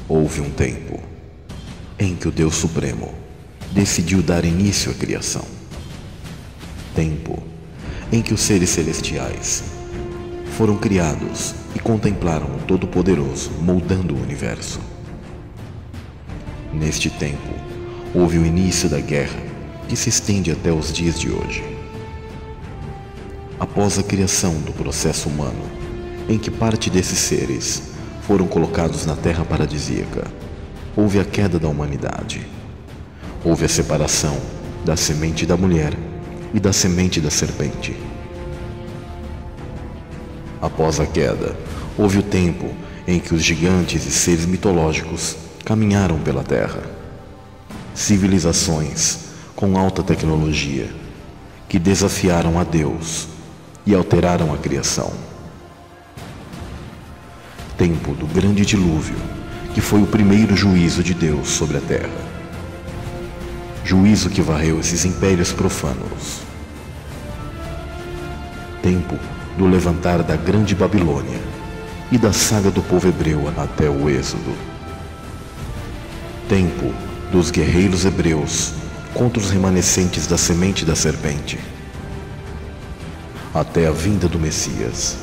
Houve um tempo em que o Deus Supremo decidiu dar início à criação. Tempo em que os seres celestiais foram criados e contemplaram o Todo-Poderoso moldando o universo. Neste tempo, houve o início da guerra que se estende até os dias de hoje. Após a criação do processo humano, em que parte desses seres foram colocados na terra paradisíaca, houve a queda da humanidade. Houve a separação da semente da mulher e da semente da serpente. Após a queda, houve o tempo em que os gigantes e seres mitológicos caminharam pela terra. Civilizações com alta tecnologia que desafiaram a Deus e alteraram a criação. Tempo do grande dilúvio, que foi o primeiro juízo de Deus sobre a terra. Juízo que varreu esses impérios profanos. Tempo do levantar da grande Babilônia e da saga do povo hebreu até o Êxodo. Tempo dos guerreiros hebreus contra os remanescentes da semente da serpente, até a vinda do Messias.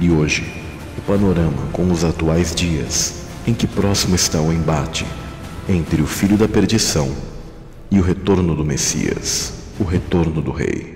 E hoje, o panorama com os atuais dias, em que próximo está o embate entre o filho da perdição e o retorno do Messias, o retorno do Rei.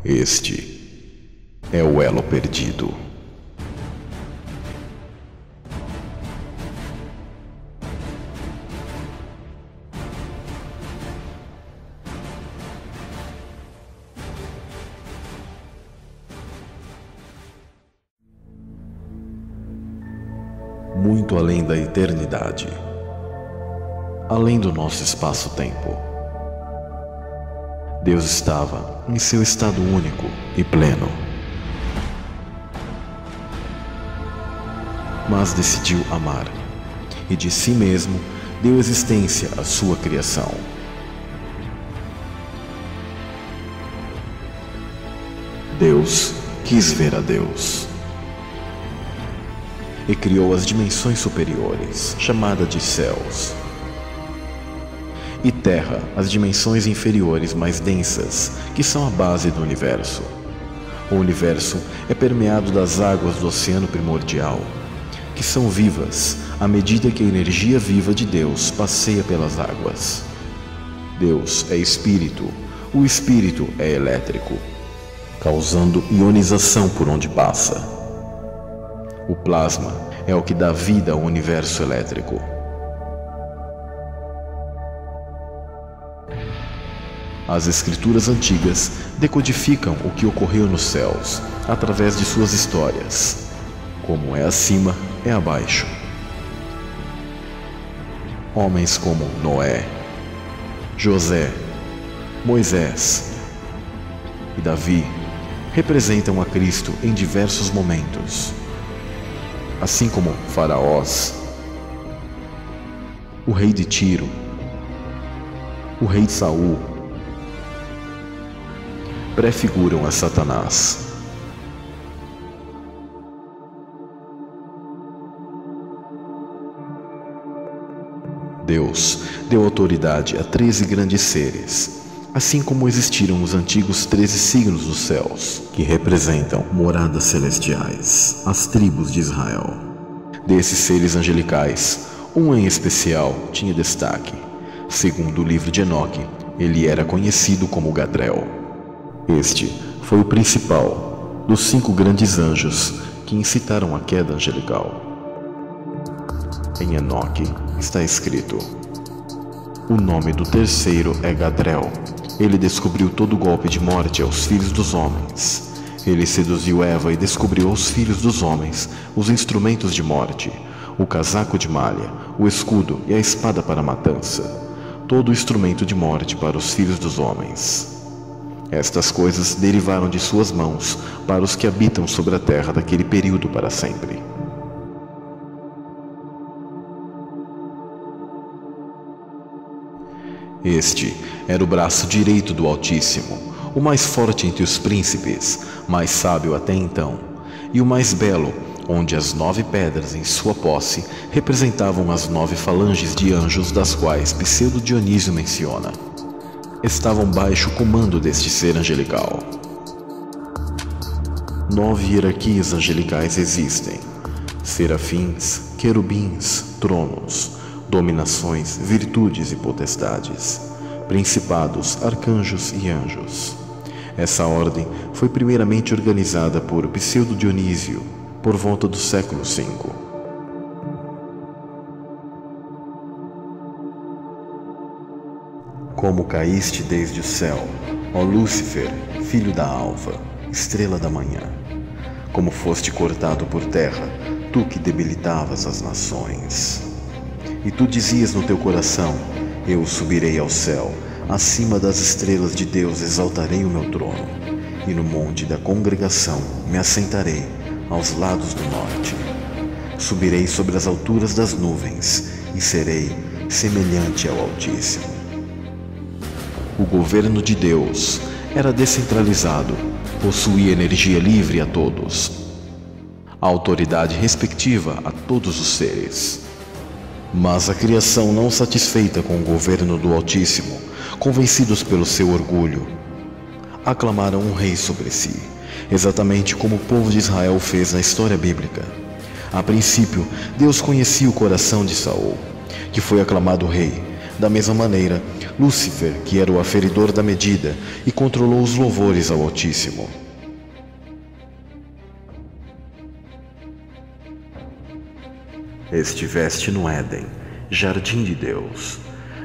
Este é o elo perdido. Muito além da eternidade, além do nosso espaço-tempo, Deus estava em seu estado único e pleno, mas decidiu amar e de si mesmo deu existência à sua criação. Deus quis ver a Deus e criou as dimensões superiores, chamadas de céus, e terra, as dimensões inferiores mais densas, que são a base do universo. O universo é permeado das águas do oceano primordial, que são vivas à medida que a energia viva de Deus passeia pelas águas. Deus é espírito, o espírito é elétrico, causando ionização por onde passa. O plasma é o que dá vida ao universo elétrico. As escrituras antigas decodificam o que ocorreu nos céus através de suas histórias. Como é acima, é abaixo. Homens como Noé, José, Moisés e Davi representam a Cristo em diversos momentos, assim como faraós, o rei de Tiro, o rei de Saul, prefiguram a Satanás. Deus deu autoridade a 13 grandes seres, assim como existiram os antigos 13 signos dos céus, que representam moradas celestiais, as tribos de Israel. Desses seres angelicais, um em especial tinha destaque. Segundo o livro de Enoque, ele era conhecido como Gadriel. Este foi o principal dos 5 grandes anjos que incitaram a queda angelical. Em Enoque está escrito: o nome do terceiro é Gadriel. Ele descobriu todo o golpe de morte aos filhos dos homens. Ele seduziu Eva e descobriu aos filhos dos homens os instrumentos de morte, o casaco de malha, o escudo e a espada para a matança, todo o instrumento de morte para os filhos dos homens. Estas coisas derivaram de suas mãos para os que habitam sobre a terra daquele período para sempre. Este era o braço direito do Altíssimo, o mais forte entre os príncipes, mais sábio até então, e o mais belo, onde as 9 pedras em sua posse representavam as 9 falanges de anjos das quais Pseudo Dionísio menciona. Estavam baixo o comando deste ser angelical. 9 hierarquias angelicais existem: serafins, querubins, tronos, dominações, virtudes e potestades, principados, arcanjos e anjos. Essa ordem foi primeiramente organizada por Pseudo Dionísio, por volta do século V. Como caíste desde o céu, ó Lúcifer, filho da alva, estrela da manhã. Como foste cortado por terra, tu que debilitavas as nações. E tu dizias no teu coração: eu subirei ao céu, acima das estrelas de Deus exaltarei o meu trono, e no monte da congregação me assentarei aos lados do norte. Subirei sobre as alturas das nuvens e serei semelhante ao Altíssimo. O governo de Deus era descentralizado, possuía energia livre a todos, a autoridade respectiva a todos os seres. Mas a criação, não satisfeita com o governo do Altíssimo, convencidos pelo seu orgulho, aclamaram um rei sobre si, exatamente como o povo de Israel fez na história bíblica. A princípio, Deus conhecia o coração de Saul, que foi aclamado rei. Da mesma maneira, Lúcifer, que era o aferidor da medida, e controlou os louvores ao Altíssimo. Estiveste no Éden, jardim de Deus.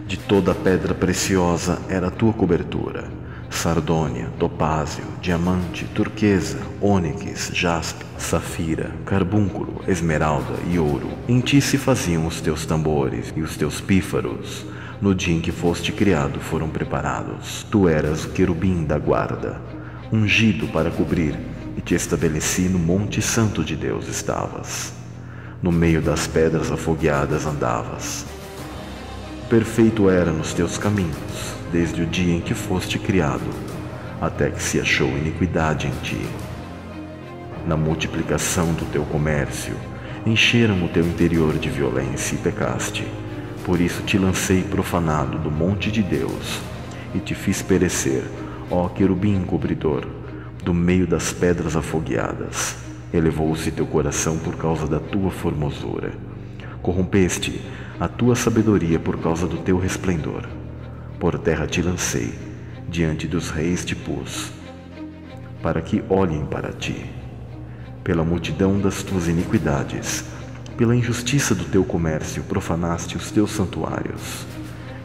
De toda pedra preciosa era a tua cobertura: sardônia, topázio, diamante, turquesa, ônix, jaspe, safira, carbúnculo, esmeralda e ouro. Em ti se faziam os teus tambores e os teus pífaros. No dia em que foste criado foram preparados. Tu eras o querubim da guarda, ungido para cobrir, e te estabeleci no monte santo de Deus estavas. No meio das pedras afogueadas andavas. Perfeito era nos teus caminhos, desde o dia em que foste criado, até que se achou iniquidade em ti. Na multiplicação do teu comércio, encheram o teu interior de violência e pecaste. Por isso te lancei profanado do monte de Deus, e te fiz perecer, ó querubim cobridor, do meio das pedras afogueadas. Elevou-se teu coração por causa da tua formosura. Corrompeste a tua sabedoria por causa do teu resplendor. Por terra te lancei, diante dos reis te pus, para que olhem para ti. Pela multidão das tuas iniquidades, pela injustiça do teu comércio, profanaste os teus santuários.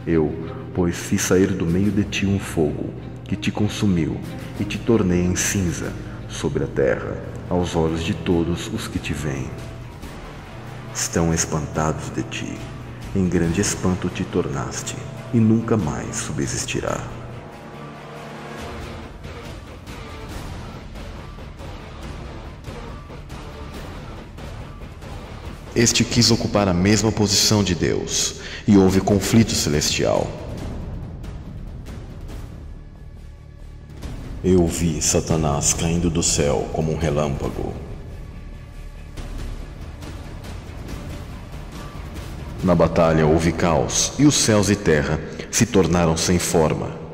Eu, pois, fiz sair do meio de ti um fogo, que te consumiu, e te tornei em cinza sobre a terra, aos olhos de todos os que te veem. Estão espantados de ti, em grande espanto te tornaste, e nunca mais subsistirá. Este quis ocupar a mesma posição de Deus, e houve conflito celestial. Eu vi Satanás caindo do céu como um relâmpago. Na batalha houve caos, e os céus e terra se tornaram sem forma.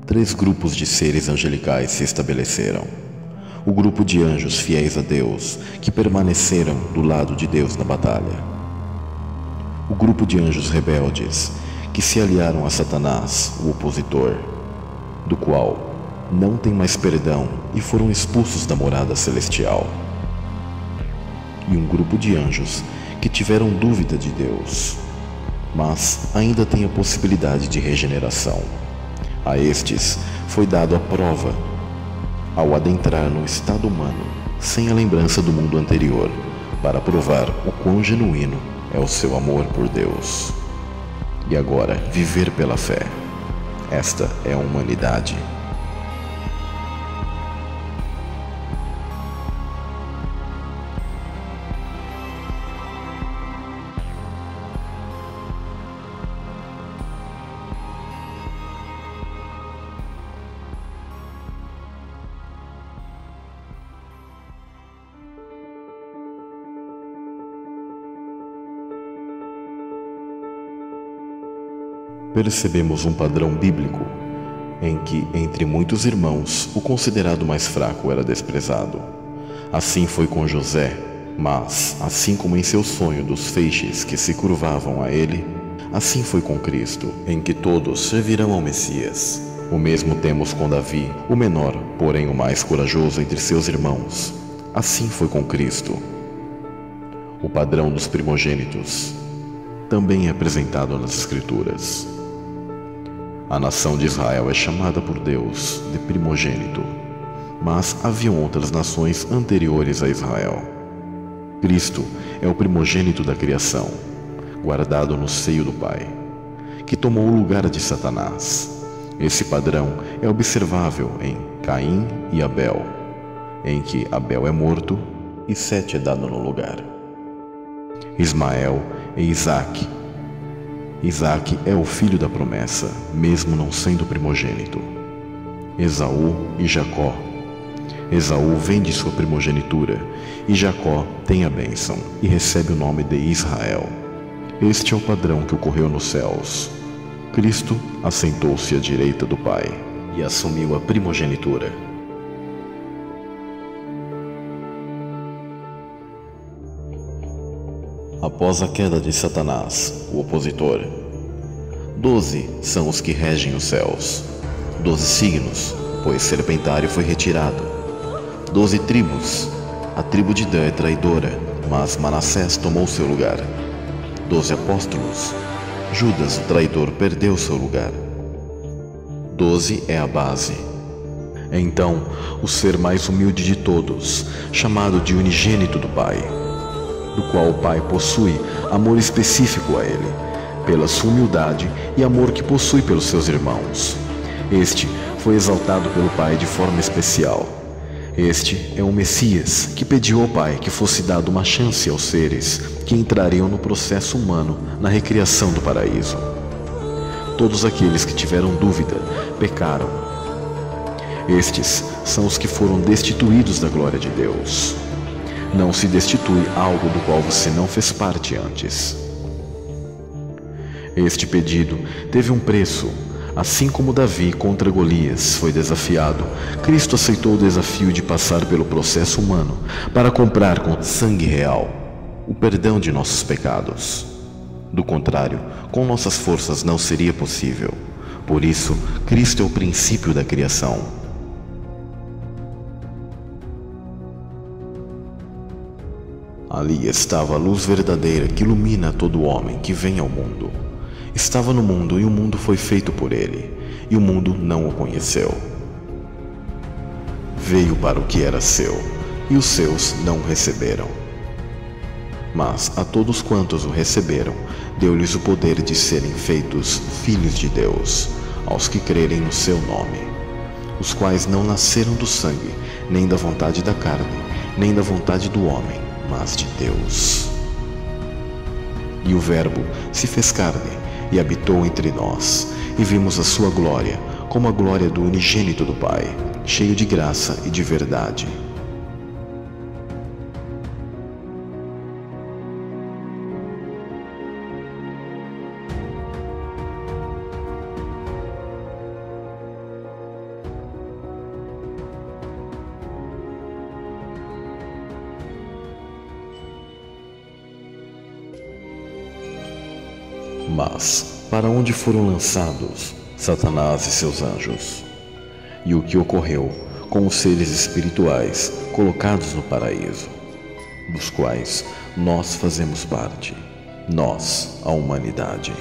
Três grupos de seres angelicais se estabeleceram. o grupo de anjos fiéis a Deus, que permaneceram do lado de Deus na batalha. O grupo de anjos rebeldes, que se aliaram a Satanás, o opositor, do qual não tem mais perdão e foram expulsos da morada celestial. E um grupo de anjos que tiveram dúvida de Deus, mas ainda têm a possibilidade de regeneração. A estes foi dado a prova ao adentrar no estado humano, sem a lembrança do mundo anterior, para provar o quão genuíno é o seu amor por Deus. E agora, viver pela fé. Esta é a humanidade. Percebemos um padrão bíblico em que, entre muitos irmãos, o considerado mais fraco era desprezado. Assim foi com José, mas, assim como em seu sonho dos feixes que se curvavam a ele, assim foi com Cristo, em que todos servirão ao Messias. O mesmo temos com Davi, o menor, porém o mais corajoso entre seus irmãos. Assim foi com Cristo. O padrão dos primogênitos também é apresentado nas Escrituras. A nação de Israel é chamada por Deus de primogênito, mas haviam outras nações anteriores a Israel. Cristo é o primogênito da criação, guardado no seio do Pai, que tomou o lugar de Satanás. Esse padrão é observável em Caim e Abel, em que Abel é morto e Sete é dado no lugar. Ismael e Isaque. Isaque é o filho da promessa, mesmo não sendo primogênito. Esaú e Jacó. Esaú vem de sua primogenitura, e Jacó tem a bênção e recebe o nome de Israel. Este é o padrão que ocorreu nos céus. Cristo assentou-se à direita do Pai e assumiu a primogenitura. Após a queda de Satanás, o opositor, 12 são os que regem os céus. 12 signos, pois Serpentário foi retirado. 12 tribos, a tribo de Dan é traidora, mas Manassés tomou seu lugar. 12 apóstolos, Judas, o traidor, perdeu seu lugar. 12 é a base. Então, o ser mais humilde de todos, chamado de unigênito do Pai, do qual o Pai possui amor específico a ele, pela sua humildade e amor que possui pelos seus irmãos. Este foi exaltado pelo Pai de forma especial. Este é o Messias que pediu ao Pai que fosse dado uma chance aos seres que entrariam no processo humano na recriação do paraíso. Todos aqueles que tiveram dúvida pecaram. Estes são os que foram destituídos da glória de Deus. Não se destitui algo do qual você não fez parte antes. Este pedido teve um preço. Assim como Davi contra Golias foi desafiado, Cristo aceitou o desafio de passar pelo processo humano para comprar com sangue real o perdão de nossos pecados. Do contrário, com nossas forças não seria possível. Por isso, Cristo é o princípio da criação. Ali estava a luz verdadeira que ilumina todo homem que vem ao mundo. Estava no mundo e o mundo foi feito por ele, e o mundo não o conheceu. Veio para o que era seu, e os seus não o receberam. Mas a todos quantos o receberam, deu-lhes o poder de serem feitos filhos de Deus, aos que crerem no seu nome, os quais não nasceram do sangue, nem da vontade da carne, nem da vontade do homem, mas de Deus. E o Verbo se fez carne e habitou entre nós, e vimos a sua glória, como a glória do unigênito do Pai, cheio de graça e de verdade. Mas para onde foram lançados Satanás e seus anjos? E o que ocorreu com os seres espirituais colocados no paraíso, dos quais nós fazemos parte, nós, a humanidade?